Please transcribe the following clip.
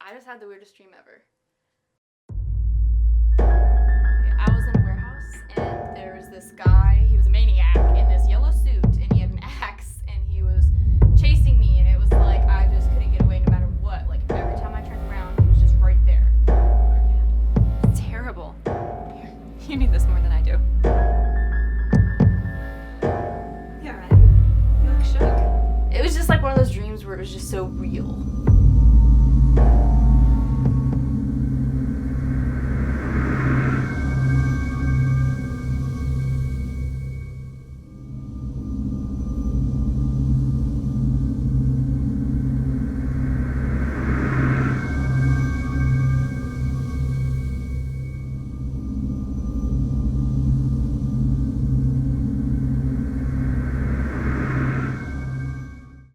I just had the weirdest dream ever. I was in a warehouse and there was this guy, he was a maniac in this yellow suit and he had an axe and he was chasing me and it was like I just couldn't get away no matter what. Like every time I turned around, he was just right there. It's terrible. You need this more than I do. You alright? You look shook. It was just like one of those dreams where it was just so real.